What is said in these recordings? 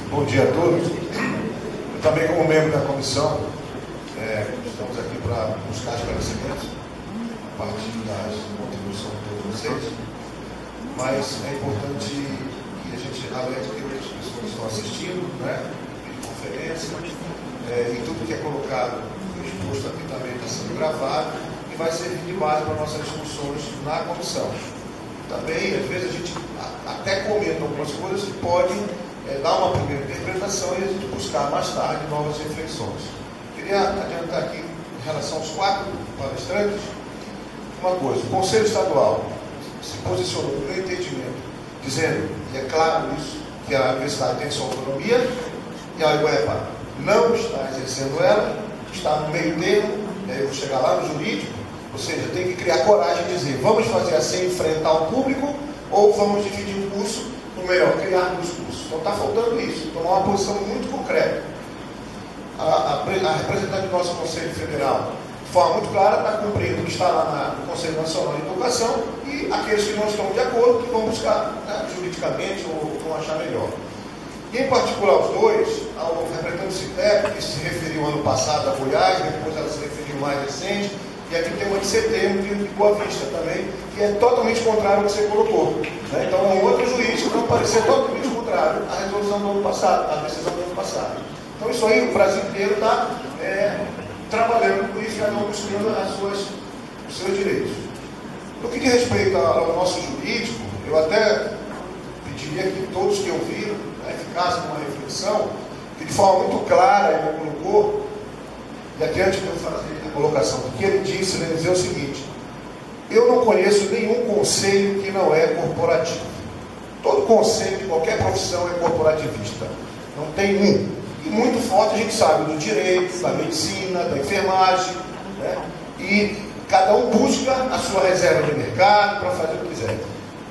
Bom dia a todos. Eu também, como membro da comissão, estamos aqui para buscar esclarecimentos a partir das contribuições de todos vocês, mas é importante que a gente alerte que as pessoas estão assistindo, né, videoconferência, e tudo que é colocado, exposto aqui também está sendo gravado e vai servir de base para nossas discussões na comissão. Também, às vezes, a gente até comenta algumas coisas que podem dar uma primeira interpretação e a gente buscar mais tarde novas reflexões. Queria adiantar aqui, em relação aos 4 palestrantes, uma coisa: o Conselho Estadual se posicionou no meu entendimento, dizendo, e é claro isso, que a universidade tem sua autonomia e a UEPA não está exercendo ela, está no meio termo, e aí eu vou chegar lá no jurídico, ou seja, tem que criar coragem de dizer, vamos fazer assim, enfrentar o público, ou vamos dividir o curso, ou melhor, criar os cursos. Então está faltando isso, tomar uma posição muito concreta. A representante do nosso Conselho Federal, de forma muito clara, está cumprindo o que está lá no Conselho Nacional de Educação, e aqueles que não estão de acordo, que vão buscar, né, juridicamente, ou vão achar melhor. E em particular os dois, ao representante do CITEP, que se referiu ano passado a Goiás, depois ela se referiu mais recente, e aqui tem uma de setembro, de Boa Vista também, que é totalmente contrário ao que você colocou. Né? Então é um outro juiz que não parecer totalmente contrário à resolução do ano passado, à decisão do ano passado. Então isso aí, o Brasil inteiro está trabalhando por isso, cada um buscando os seus direitos. No que diz respeito ao nosso jurídico, eu até pediria que todos que ouviram, né, ficassem com uma reflexão, que de forma muito clara ele colocou, e aqui antes de eu fazer a colocação do que ele disse, ele dizer o seguinte: eu não conheço nenhum conselho que não é corporativo. Todo conselho de qualquer profissão é corporativista. Não tem um. E muito forte a gente sabe do direito, da medicina, da enfermagem, né? E cada um busca a sua reserva de mercado para fazer o que quiser.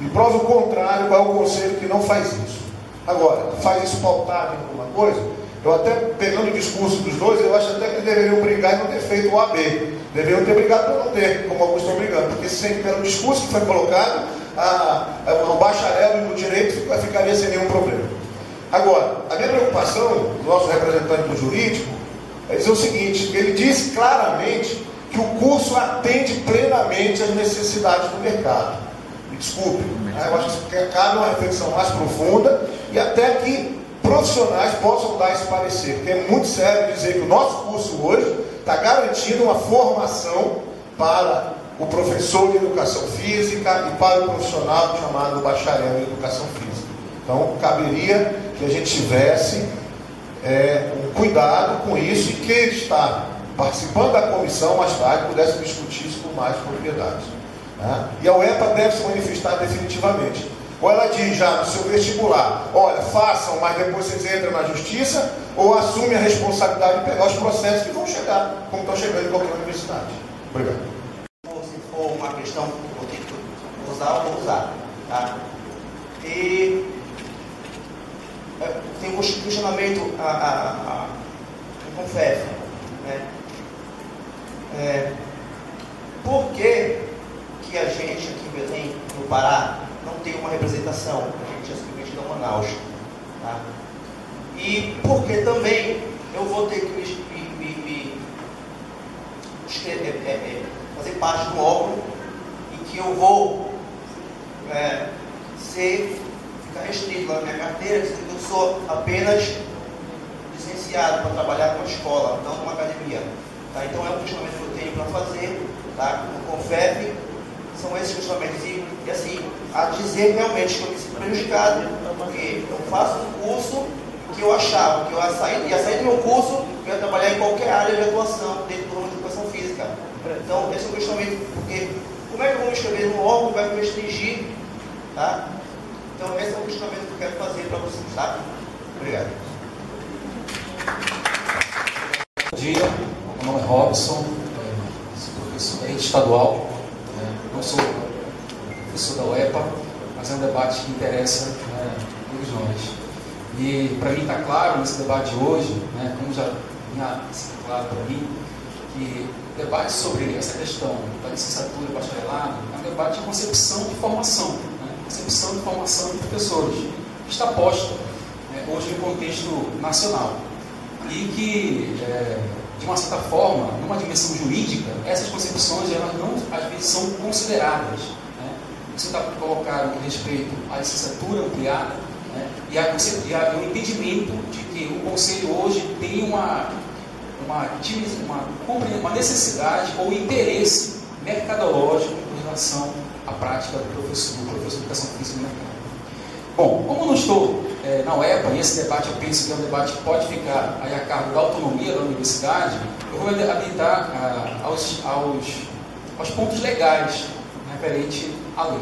Me prova o contrário, qual é o conselho que não faz isso. Agora, faz isso pautado em alguma coisa? Eu até, pegando o discurso dos dois, eu acho até que eles deveriam brigar e não ter feito o AB. Deveriam ter brigado para não ter, como alguns estão brigando. Porque sempre pelo discurso que foi colocado, o bacharel no direito ficaria sem nenhum problema. Agora, a minha preocupação, do nosso representante do jurídico, é dizer o seguinte: ele diz claramente que o curso atende plenamente às necessidades do mercado. Me desculpe, eu acho que cabe uma reflexão mais profunda e até que profissionais possam dar esse parecer, porque é muito sério dizer que o nosso curso hoje está garantindo uma formação para o professor de educação física e para o profissional chamado bacharel em educação física. Então, caberia que a gente tivesse um cuidado com isso e que ele está participando da comissão mais tarde pudesse discutir isso com mais propriedade. Né? E a UEPA deve se manifestar definitivamente. Ou ela diz já no seu vestibular, olha, façam, mas depois vocês entram na justiça, ou assume a responsabilidade de pegar os processos que vão chegar, como estão chegando em qualquer universidade. Obrigado. Se for uma questão que eu vou ter que usar, eu vou usar. Tá? E tem um questionamento com FEF. Né? Por que a gente aqui em Belém, no Pará, não tem uma representação? A gente é simplesmente da Manaus. Tá? E porque também eu vou ter que fazer parte do órgão em que eu vou ficar restrito na minha carteira, dizendo que eu sou apenas licenciado para trabalhar numa escola, não numa academia. Tá? Então é um questionamento que eu tenho para fazer, tá? No CONFEF, são esses questionamentos. E assim, a dizer realmente que eu me sinto prejudicado, porque eu faço um curso que eu achava que eu ia sair do meu curso e ia trabalhar em qualquer área de atuação dentro do ramo de educação física. Então, esse é um questionamento, porque como é que eu vou me inscrever num órgão que vai me restringir? Tá? Então, esse é um questionamento que eu quero fazer para vocês, tá? Obrigado. Bom dia, meu nome é Robson, sou professor da rede estadual, não sou professor da UEPA, mas é um debate que interessa todos nós. E para mim está claro nesse debate de hoje, como já vinha claro para mim, que o debate sobre essa questão da licenciatura e bacharelado é um debate de concepção de formação, concepção de formação de professores, que está posta hoje no contexto nacional. E que, de uma certa forma, numa dimensão jurídica, essas concepções elas não, às vezes, são consideradas. Né? Você está colocado com respeito à licenciatura ampliada, né? e o entendimento de que o Conselho hoje tem uma necessidade ou interesse mercadológico em relação à prática do professor de educação física no mercado. Bom, como eu não estou na UEPA, e esse debate eu penso que é um debate que pode ficar aí a cargo da autonomia da universidade, eu vou habilitar aos pontos legais referente à lei.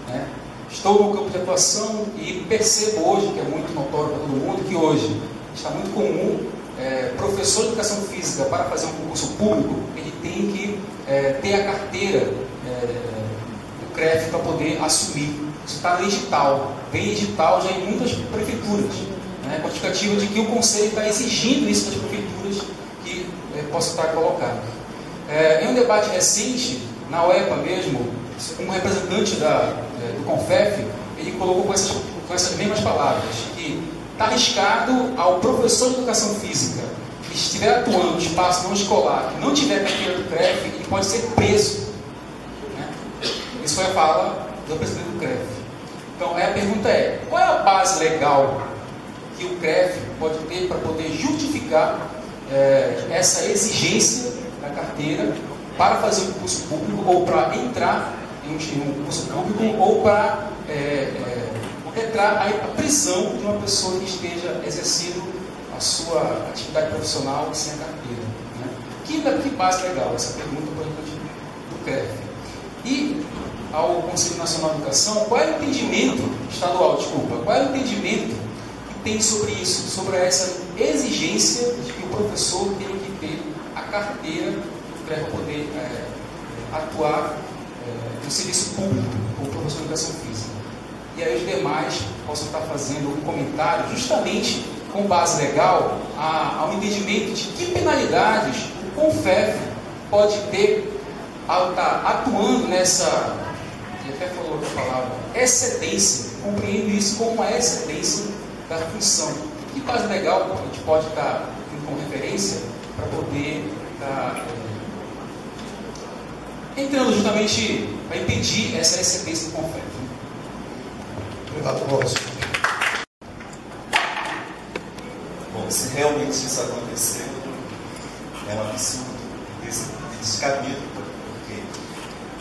Né? Estou no campo de atuação e percebo hoje, que é muito notório para todo mundo, que hoje está muito comum professor de educação física, para fazer um concurso público, ele tem que ter a carteira do CREF para poder assumir. Isso está no edital, vem edital já em muitas prefeituras, né, justificativa de que o Conselho está exigindo isso das prefeituras que possa estar colocado. Em um debate recente, na UEPA mesmo, um representante do CONFEF, ele colocou com essas mesmas palavras, que está arriscado ao professor de educação física que estiver atuando no espaço não escolar, que não tiver carteira do CREF, ele pode ser preso. Né? Isso foi a fala do presidente do CREF. Então, a pergunta é, qual é a base legal que o CREF pode ter para poder justificar essa exigência da carteira para fazer um concurso público, ou para entrar em um concurso público, ou para entrar a prisão de uma pessoa que esteja exercendo a sua atividade profissional sem a carteira. Né? Que base legal essa pergunta do CREF. E ao Conselho Nacional de Educação, qual é o entendimento estadual, qual é o entendimento que tem sobre isso, sobre essa exigência de que o professor tenha que ter a carteira do CREF para poder atuar no serviço público como professor de educação física. E aí os demais possam estar fazendo um comentário justamente com base legal ao entendimento de que penalidades o CONFEF pode ter ao estar atuando nessa, ele até falou outra palavra, excedência, compreendo isso como uma excedência da função. Que base legal a gente pode estar tendo como referência para poder estar entrando justamente para impedir essa excedência do CONFEF. Obrigado, Boris. Bom, se realmente isso aconteceu, é um absurdo, descabido, porque,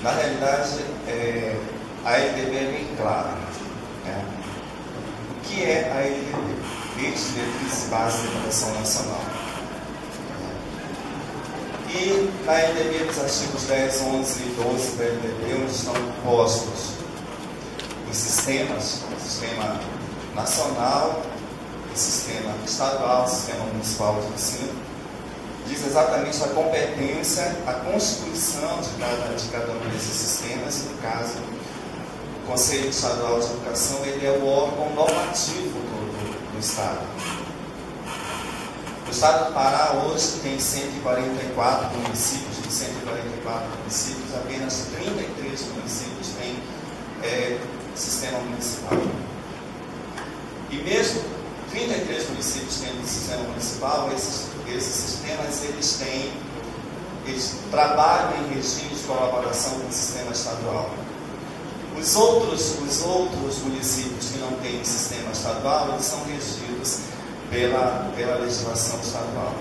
na realidade, a LDB é bem clara. Né? O que é a LDB? Lei de Diretrizes Básicas da Educação Nacional. E na LDB, nos artigos 10, 11 e 12 da LDB, onde estão postos os sistemas, o sistema nacional, o sistema estadual, o sistema municipal de ensino, diz exatamente a competência, a constituição de cada um desses sistemas. E, no caso, o Conselho Estadual de Educação, ele é o órgão normativo do Estado. O Estado do Pará hoje tem 144 municípios, de 144 municípios, apenas 33 municípios têm sistema municipal. E mesmo 33 municípios tendo sistema municipal, esses sistemas eles trabalham em regime de colaboração com o sistema estadual. Os outros municípios que não têm sistema estadual, eles são regidos pela legislação estadual.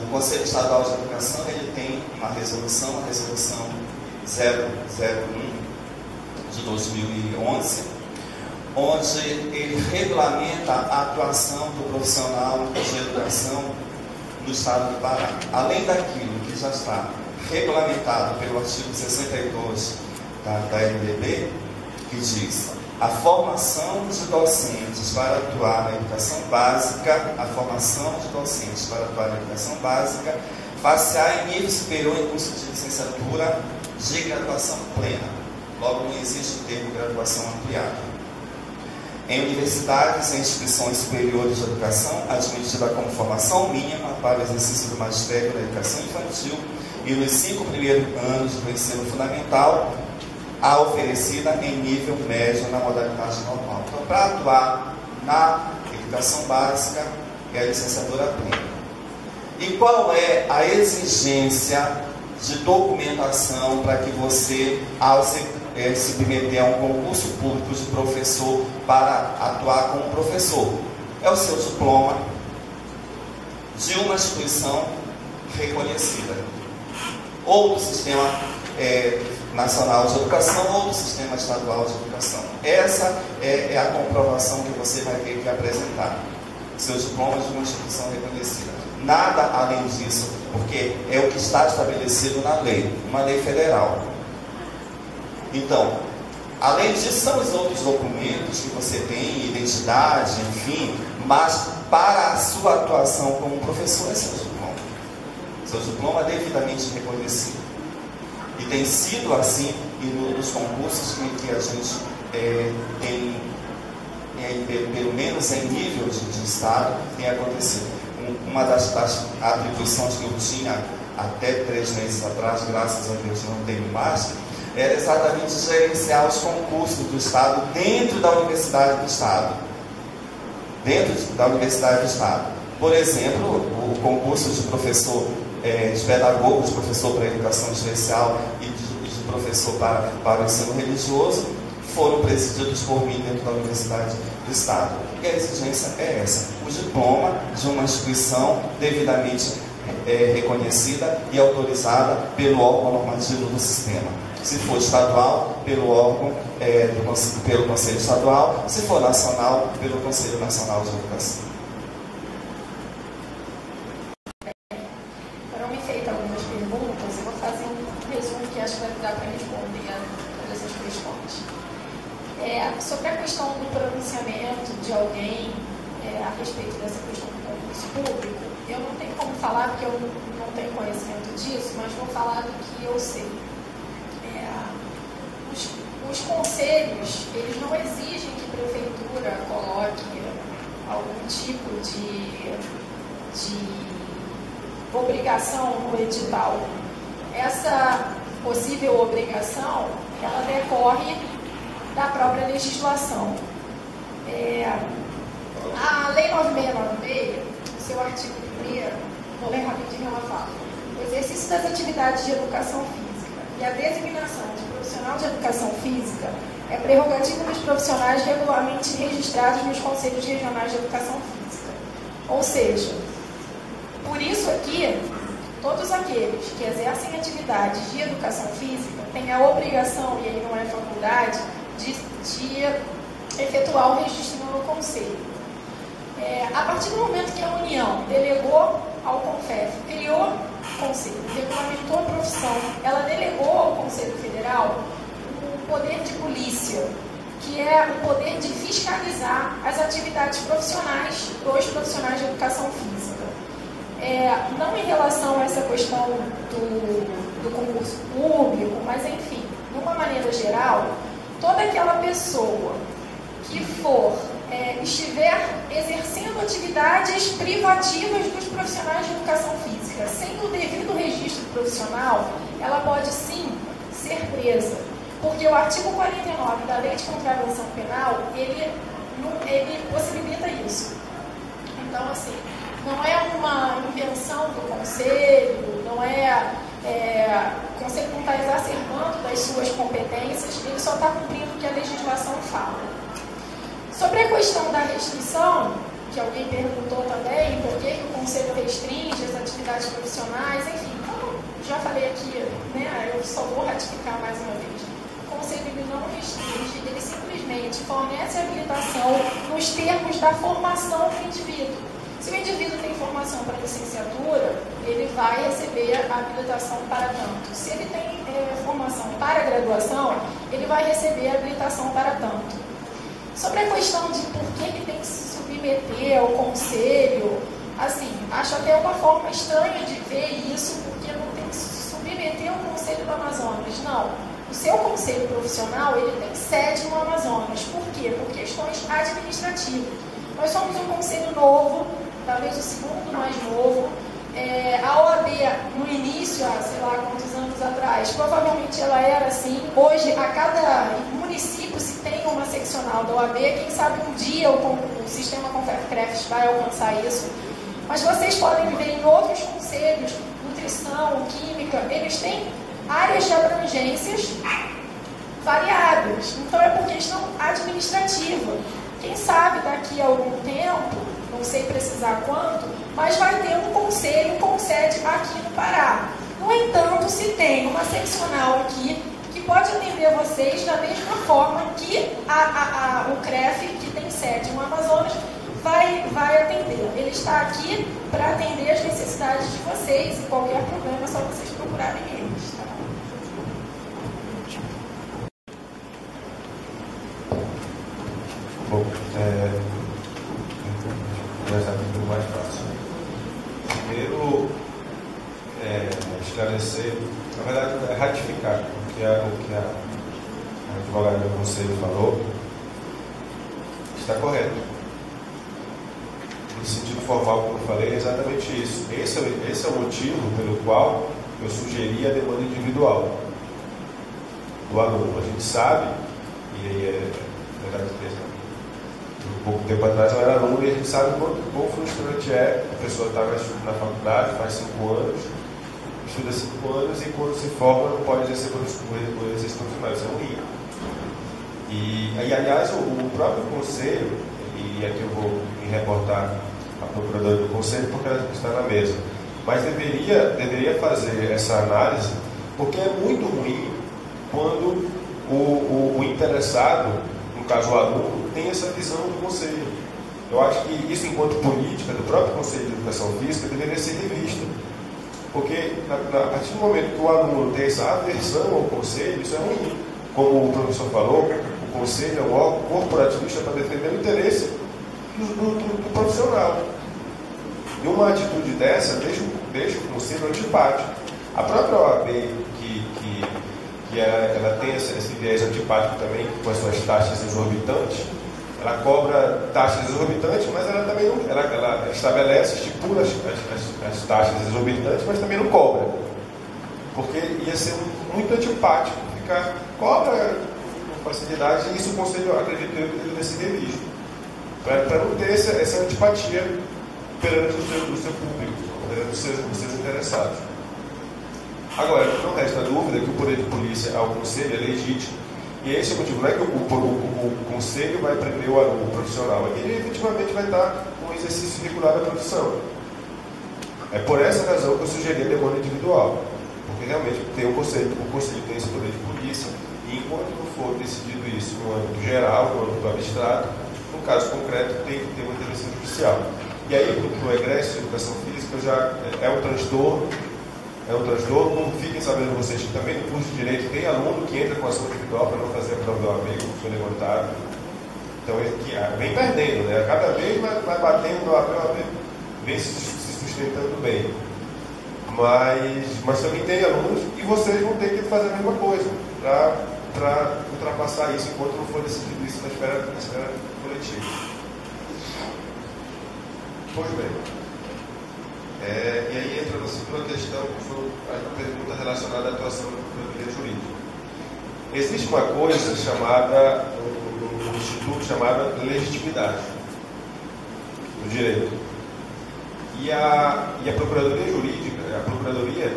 O Conselho Estadual de Educação, ele tem uma resolução, a resolução 001 de 2011, onde ele regulamenta a atuação do profissional de educação no estado do Pará. Além daquilo que já está regulamentado pelo artigo 62 da LDB, que diz a formação de docentes para atuar na educação básica, far-se-á em nível superior em curso de licenciatura de graduação plena. Logo, não existe o termo graduação ampliada. Em universidades e instituições superiores de educação, admitida como formação mínima para o exercício do magistério da educação infantil e nos 5 primeiros anos do ensino fundamental, a oferecida em nível médio na modalidade normal. Então, para atuar na educação básica e a licenciatura plena. E qual é a exigência de documentação para que você, ao se submeter a um concurso público de professor para atuar como professor? É o seu diploma de uma instituição reconhecida, ou do Sistema Nacional de Educação, ou do Sistema Estadual de Educação. Essa é a comprovação que você vai ter que apresentar. Seu diploma de uma instituição reconhecida. Nada além disso, porque é o que está estabelecido na lei, uma lei federal. Então, além disso, são os outros documentos que você tem, identidade, enfim, mas para a sua atuação como professor é seu diploma. Seu diploma é devidamente reconhecido. E tem sido assim nos concursos que a gente tem, pelo menos em nível de Estado, tem acontecido. Uma das atribuições que eu tinha até 3 meses atrás, graças a Deus não tenho mais, era exatamente gerenciar os concursos do Estado dentro da Universidade do Estado. Dentro da Universidade do Estado. Por exemplo, o concurso de professor, de pedagogo, de professor para a educação especial e de professor para o ensino religioso, foram presididos por mim dentro da Universidade do Estado. E a exigência é essa: o diploma de uma instituição devidamente reconhecida e autorizada pelo órgão normativo do sistema. Se for estadual, pelo órgão, pelo Conselho Estadual; se for nacional, pelo Conselho Nacional de Educação. Foram me feitas algumas perguntas, eu vou fazer um resumo que acho que vai dar para responder a todas essas questões. Sobre a questão do pronunciamento de alguém a respeito dessa questão do concurso público, eu não tenho como falar, porque eu não tenho conhecimento disso, mas vou falar do que eu sei. Os conselhos, eles não exigem que a prefeitura coloque algum tipo de obrigação no edital. Essa possível obrigação, ela decorre da própria legislação. A Lei 9696, no seu artigo 1º, vou ler rapidinho, ela fala: o exercício das atividades de educação física e a designação de profissional de educação física é prerrogativa dos profissionais regularmente registrados nos Conselhos Regionais de Educação Física. Ou seja, por isso aqui, todos aqueles que exercem atividades de educação física têm a obrigação, e aí não é faculdade, de efetuar o registro no Conselho. A partir do momento que a União delegou ao CONFEF, criou o Conselho, regulamentou a profissão, ela delegou ao Conselho Federal o poder de polícia, que é o poder de fiscalizar as atividades profissionais dos profissionais de educação física. Não em relação a essa questão do concurso público, mas enfim, de uma maneira geral, toda aquela pessoa que estiver exercendo atividades privativas dos profissionais de educação física, sem o devido registro profissional, ela pode sim ser presa. Porque o artigo 49 da Lei de Contravenção Penal, ele possibilita isso. Então, assim, não é uma invenção do Conselho, o Conselho não está exacerbando das suas competências, ele só está cumprindo o que a legislação fala. Sobre a questão da restrição, que alguém perguntou também, por que o Conselho restringe as atividades profissionais, enfim, como já falei aqui, né, eu só vou ratificar mais uma vez. O Conselho ele não restringe, ele simplesmente fornece habilitação nos termos da formação do indivíduo. Se o indivíduo tem formação para licenciatura, ele vai receber a habilitação para tanto. Se ele tem formação para graduação, ele vai receber a habilitação para tanto. Sobre a questão de por que tem que se submeter ao conselho, assim, acho até uma forma estranha de ver isso, porque não tem que se submeter ao Conselho do Amazonas. Não. O seu conselho profissional, ele tem sede no Amazonas. Por quê? Por questões administrativas. Nós somos um conselho novo, talvez o segundo mais novo. A OAB, no início, há sei lá quantos anos atrás, provavelmente ela era assim. Hoje, a cada município se tem uma seccional da OAB, quem sabe um dia o sistema CONFEF-CREFT vai alcançar isso, mas vocês podem ver em outros conselhos, nutrição, química, eles têm áreas de abrangências variadas, então é por questão administrativa. Quem sabe daqui a algum tempo, não sei precisar quanto, mas vai ter um conselho com sede aqui no Pará. No entanto, se tem uma seccional aqui que pode atender vocês da mesma forma que o CREF, que tem sede no Amazonas, vai atender. Ele está aqui para atender as necessidades de vocês, e qualquer problema é só vocês procurarem eles. Tá? Bom, começar tudo mais fácil. Primeiro, esclarecer, na verdade, ratificar o que a advogada do conselho falou, está correto. No sentido formal, como eu falei, é exatamente isso. Esse é o motivo pelo qual eu sugeri a demanda individual do aluno. A gente sabe, e aí verdade, um pouco tempo atrás eu era aluno, e a gente sabe quão frustrante é. A pessoa está na faculdade, faz 5 anos, estuda 5 anos, e quando se forma não pode exercer o exercício profissional. Isso é ruim. E aliás, o próprio conselho, e aqui eu vou me reportar a procuradora do conselho porque ela está na mesa, mas deveria fazer essa análise, porque é muito ruim quando o interessado, no caso o aluno, tem essa visão do conselho. Eu acho que isso, enquanto política do próprio Conselho de Educação Física, deveria ser revista, porque a partir do momento que o aluno tem essa aversão ao conselho, isso é ruim. Como o professor falou, o conselho é um órgão corporativista para defender o interesse do profissional. E uma atitude dessa deixa o conselho antipático. A própria OAB, que ela tem esse viés antipático também, com as suas taxas exorbitantes, ela cobra taxas exorbitantes, mas ela também não, ela estabelece, estipula as taxas exorbitantes, mas também não cobra. Porque ia ser muito antipático ficar cobra com facilidade, e isso o conselho, acredito eu, deveria ser revisto, para não ter essa antipatia perante o seu público, perante os seus interessados. Agora, não resta dúvida que o poder de polícia ao conselho é legítimo. E esse é o motivo. Não é que o conselho vai prender o aluno profissional, é que ele efetivamente vai estar com um exercício regular da profissão. É por essa razão que eu sugeri a demanda individual. Porque realmente o conselho tem esse poder de polícia, e enquanto não for decidido isso no âmbito geral, no âmbito abstrato, no caso concreto tem que ter uma intervenção judicial. E aí, no egresso de educação física, já é um transtorno. Como fiquem sabendo vocês que também no curso de Direito tem aluno que entra com ação individual para não fazer a prova da OAB, como foi levantado. Então, vem perdendo, né? Cada vez vai batendo no OAB, vem se sustentando bem. Mas também tem alunos e vocês vão ter que fazer a mesma coisa para ultrapassar isso enquanto não for decidido isso na esfera coletiva. Pois bem. E aí entra na segunda questão, que foi a pergunta relacionada à atuação da Procuradoria Jurídica. Existe uma coisa chamada, um instituto chamado legitimidade do direito. E a Procuradoria Jurídica, a Procuradoria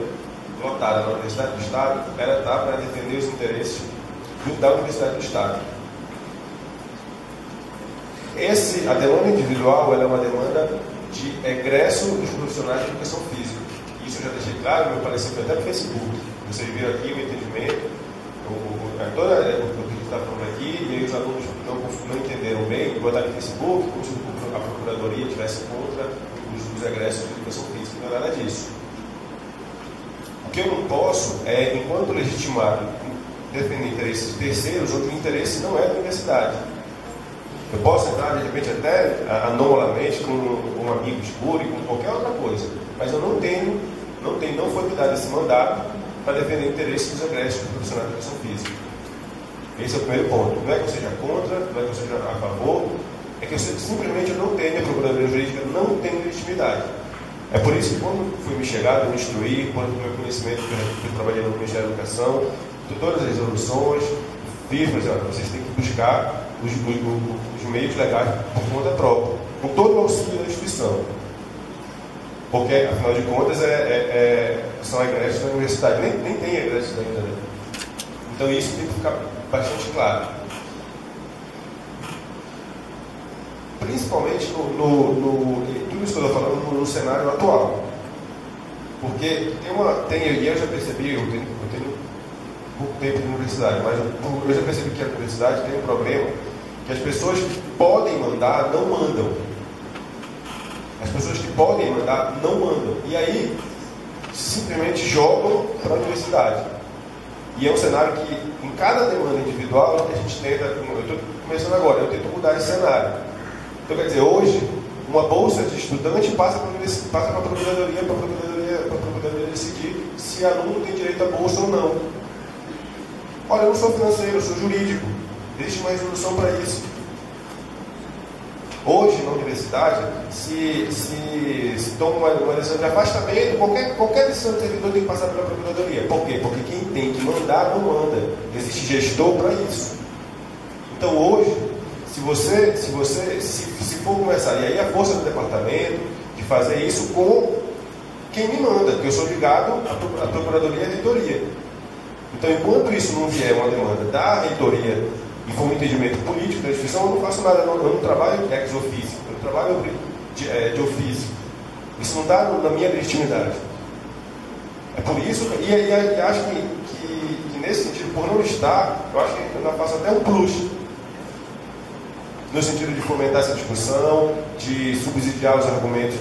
lotada na Universidade do Estado, ela está para defender os interesses da Universidade do Estado. A demanda individual ela é uma demanda de egresso dos profissionais de educação física. Isso eu já deixei claro, meu parecer foi até no Facebook. Vocês viram aqui o entendimento, o que a gente está falando aqui, e aí os alunos não entenderam bem, botaram no Facebook, como se a Procuradoria estivesse contra os egressos de educação física. Não é nada disso. O que eu não posso é, enquanto legitimado, defender interesses terceiros, onde o interesse não é da universidade. Eu posso entrar, de repente, até anomalamente com um amigo escuro e com qualquer outra coisa, mas eu não foi me dado esse mandato para defender o interesse dos egressos do profissional de educação física. Esse é o primeiro ponto. Não é que eu seja contra, não é que eu seja a favor, é que eu simplesmente não tenho, a Procuradoria Jurídica não tem legitimidade. É por isso que quando fui me chegar, eu me instruí, quando o meu conhecimento, que eu trabalhei no Ministério da Educação, todas as resoluções, fiz, mas vocês têm que buscar os meios legais por conta própria, com todo o auxílio da instituição. Porque, afinal de contas, são egressos da universidade. Nem tem egressos ainda, né? Então isso tem que ficar bastante claro. Principalmente tudo isso que eu estou falando no cenário atual. Porque e eu já percebi, eu tenho pouco tempo de universidade, mas eu já percebi que a universidade tem um problema que as pessoas que podem mandar não mandam. As pessoas que podem mandar não mandam. E aí simplesmente jogam para a universidade. E é um cenário que, em cada demanda individual, a gente tenta, eu estou começando agora, eu tento mudar esse cenário. Então, quer dizer, hoje, uma bolsa de estudante passa para a procuradoria, para a procuradoria decidir se aluno tem direito à bolsa ou não. Olha, eu não sou financeiro, eu sou jurídico. Existe uma resolução para isso. Hoje, na universidade, se toma uma decisão de afastamento, qualquer decisão de servidor tem que passar pela procuradoria. Por quê? Porque quem tem que mandar, não manda. Existe gestor para isso. Então, hoje, se for começar, e aí a força do departamento, de fazer isso com quem me manda, porque eu sou ligado à procuradoria e à reitoria. Então, enquanto isso não vier uma demanda da reitoria e for um entendimento político da instituição, eu não faço nada, eu não trabalho ex officio, eu trabalho de ofício. Isso não está na minha legitimidade. É por isso, e acho que nesse sentido, por não estar, eu acho que eu ainda faço até um plus, no sentido de fomentar essa discussão, de subsidiar os argumentos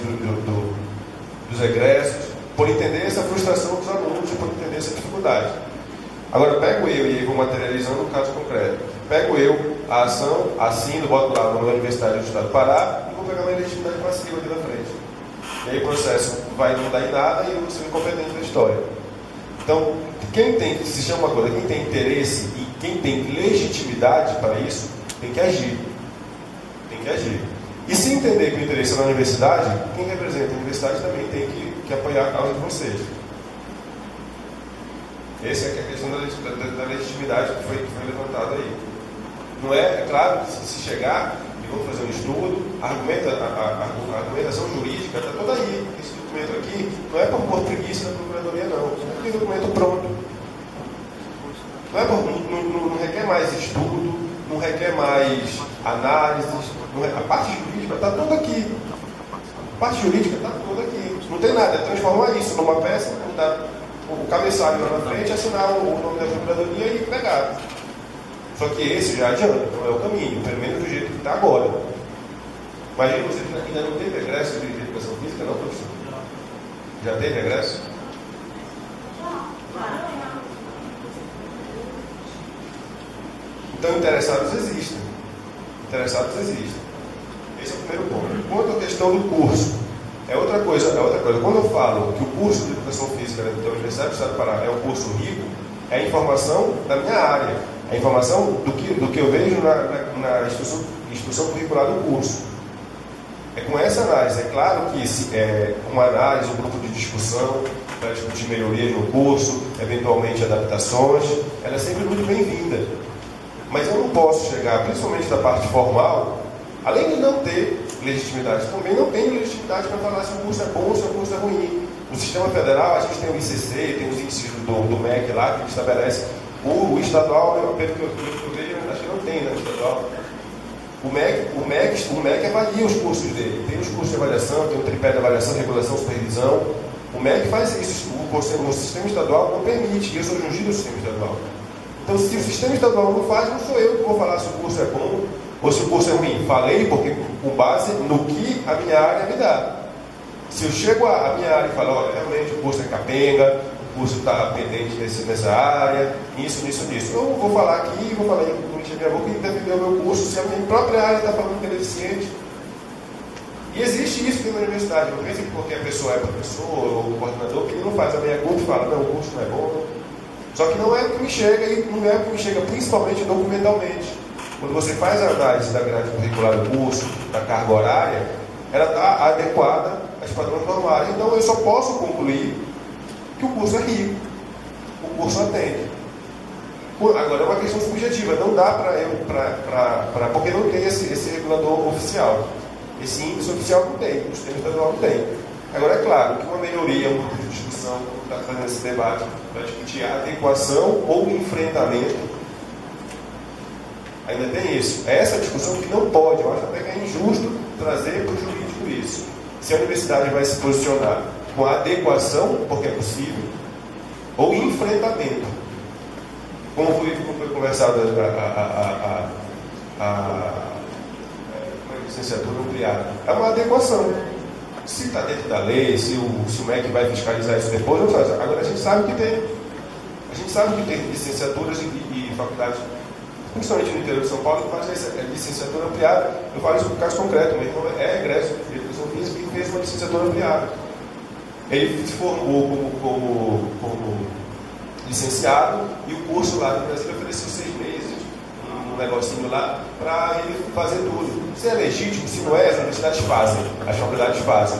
dos egressos, por entender essa frustração dos alunos e por entender essa dificuldade. Agora, pego eu, e aí vou materializando um caso concreto. Pego eu, a ação, assino, boto lá na Universidade do Estado do Pará e vou pegar uma legitimidade passiva aqui na frente. E aí o processo vai não dar em nada e eu vou ser incompetente da história. Então, se chama uma coisa, quem tem interesse e quem tem legitimidade para isso, tem que agir. Tem que agir. E se entender que o interesse é na universidade, quem representa a universidade também tem que apoiar a causa de vocês. Essa é a questão da legitimidade que foi levantada aí. Não é claro que se chegar e vamos fazer um estudo, a argumentação jurídica está toda aí. Esse documento aqui não é para pôr preguiça na procuradoria, não. Tem documento pronto. Não requer mais estudo, não requer mais análises. A parte jurídica está toda aqui. A parte jurídica está toda aqui. Não tem nada, é transformar isso numa peça, botar o cabeçalho lá na frente, assinar o nome da procuradoria e pegar. Só que esse já adianta, não é o caminho, pelo menos do jeito que está agora. Imagina você que ainda não teve egresso de educação física, não, professor? Já teve egresso? Então, interessados existem. Esse é o primeiro ponto. Quanto à questão do curso, é outra coisa. Quando eu falo que o curso de educação física da Universidade do Estado do Pará é um curso rico, é a informação da minha área, é a informação do que eu vejo na instituição curricular do curso. É com essa análise. É claro que uma análise, um grupo de discussão para discutir melhorias no curso, eventualmente adaptações, ela é sempre muito bem-vinda. Mas eu não posso chegar, principalmente da parte formal, além de não ter legitimidade, também não tenho legitimidade para falar se o curso é bom ou se o curso é ruim. No sistema federal, a gente tem o ICC, tem os índices do MEC lá, que estabelece. O estadual, pelo que eu vejo, acho que não tem, né, o estadual. O MEC avalia os cursos dele. Tem os cursos de avaliação, tem o tripé de avaliação, regulação, supervisão. O MEC faz isso. O sistema estadual não permite, e eu sou jungido do sistema estadual. Então, se o sistema estadual não faz, não sou eu que vou falar se o curso é bom ou se o curso é ruim. Falei porque com base no que a minha área me dá. Se eu chego à minha área e falo, olha, realmente o curso é capenga, o curso está pendente nessa área, nisso. Eu vou falar aqui, vou falar em minha boca e defender o meu curso, se a minha própria área está falando que é deficiente. E existe isso aqui na universidade. Não pense que porque a pessoa é professor ou coordenador, que ele não faz a minha culpa e fala, não, o curso não é bom. Só que não é o que me chega, e não é o que me chega principalmente documentalmente. Quando você faz a análise da grade curricular do curso, da carga horária, ela está adequada aos padrões normais. Então eu só posso concluir que o curso é rico, o curso atende. Agora é uma questão subjetiva, não dá porque não tem esse regulador oficial. Esse índice oficial não tem, o sistema estadual não tem. Agora, é claro que uma melhoria, um grupo de discussão, está fazendo esse debate para discutir a adequação ou o enfrentamento, ainda tem isso. É essa discussão que não pode, eu acho até que é injusto trazer para o jurídico isso. Se a universidade vai se posicionar com a adequação, porque é possível, ou enfrentamento. Como foi conversado a licenciatura ampliada. É uma adequação. Se está dentro da lei, se o MEC vai fiscalizar isso depois, não faz. Agora a gente sabe que tem. A gente sabe que tem licenciaturas e faculdades, principalmente no interior de São Paulo, que faz licenciatura ampliada. Eu falo isso por caso concreto, meu irmão é egresso de educação física e fez uma licenciatura ampliada. Ele se formou como licenciado e o curso lá no Brasil ofereceu 6 meses, um negocinho lá, para ele fazer tudo. Se é legítimo, se não é, as universidades fazem, as faculdades fazem.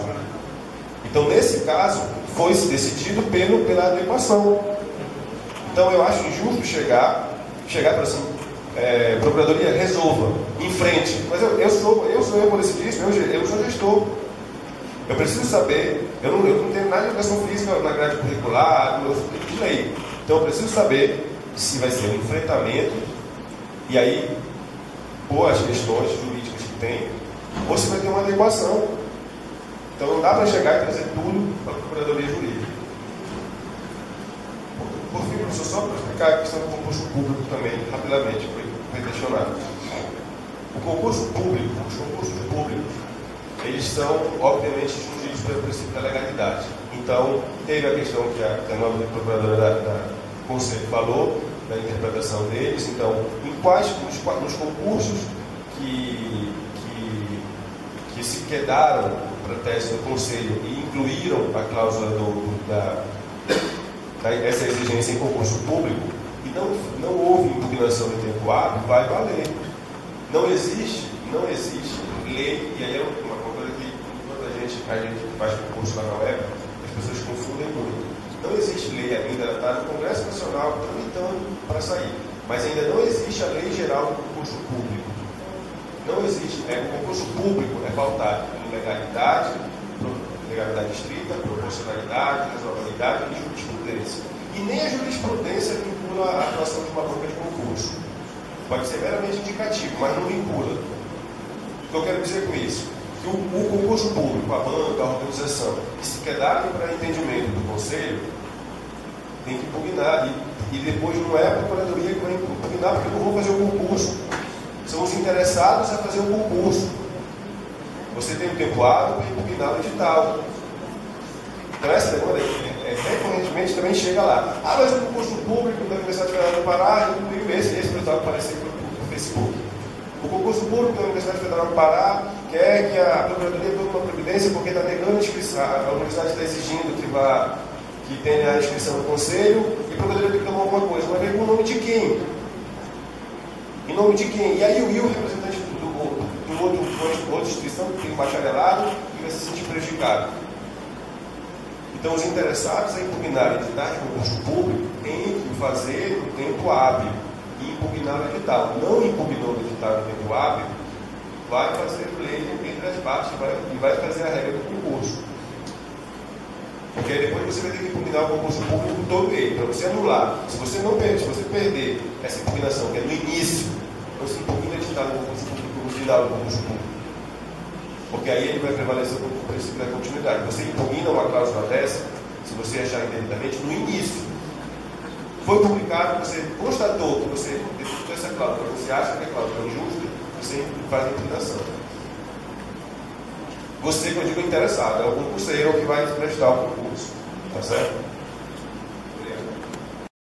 Então, nesse caso, foi-se decidido pela adequação. Então, eu acho injusto chegar para assim, procuradoria, resolva, em frente. Mas eu sou policista, eu sou gestor. Eu preciso saber, eu não tenho nada de educação física na grade curricular, de lei. Então eu preciso saber se vai ser um enfrentamento, e aí, ou as questões jurídicas que tem, ou se vai ter uma adequação. Então não dá para chegar e trazer tudo para a Procuradoria Jurídica. Por fim, professor, só para explicar a questão do concurso público também, rapidamente, foi questionado. O concurso público, os concursos públicos, eles são, obviamente, regidos pelo princípio da legalidade. Então, teve a questão que a nova procuradora da Conselho falou, da interpretação deles. Então, nos concursos que se quedaram para teste do Conselho e incluíram a cláusula essa exigência em concurso público, e não houve impugnação em tempo hábil, vai valer. Não existe lei, e aí é uma coisa que a gente faz concurso lá na web, as pessoas confundem muito. Não existe lei ainda, está no Congresso Nacional tramitando para sair, mas ainda não existe a lei geral do concurso público. Não existe. O concurso público é pautado em legalidade estrita, proporcionalidade, razoabilidade e jurisprudência. E nem a jurisprudência vincula a atuação de uma banca de concurso. Pode ser meramente indicativo, mas não vincula. O que eu quero dizer com isso? Que o concurso público, a banca, a organização, que se quedarem para entendimento do Conselho, tem que impugnar. E depois não é a Procuradoria que vai impugnar, porque não vão fazer o concurso. São os interessados a fazer o concurso. Você tem um tempo hábil para impugnar o edital. Então essa demanda recorrentemente também chega lá. Mas o concurso público da Universidade Federal do Pará, eu cumpriu esse resultado apareceu no Facebook. O concurso público da Universidade Federal do Pará quer que a Procuradoria tome uma providência porque está negando a inscrição. A universidade está exigindo que tenha a inscrição no Conselho e a Procuradoria tem que tomar alguma coisa. Mas vem com o nome de quem? Em nome de quem? E aí o representante de outra instituição que tem um bacharelado e vai se sentir prejudicado. Então, os interessados em impugnar editais de concurso público têm que fazer no tempo hábil e impugnar o edital. Não impugnou o edital no tempo hábil, vai fazer lei entre as partes e vai fazer a regra do concurso. Porque aí depois você vai ter que impugnar o concurso público todo ele, para você anular. Se você perder essa impugnação, que é no início, você impugna o edital do concurso público no final do concurso público. Porque aí ele vai prevalecer o princípio da continuidade. Você impugna uma cláusula dessa, se você achar indevidamente, no início. Foi publicado, você constatou que você detectou essa cláusula, você acha que a cláusula é injusta, você faz a impugnação. Você, quando eu digo interessado, é o concurseiro que vai prestar o concurso. Tá certo?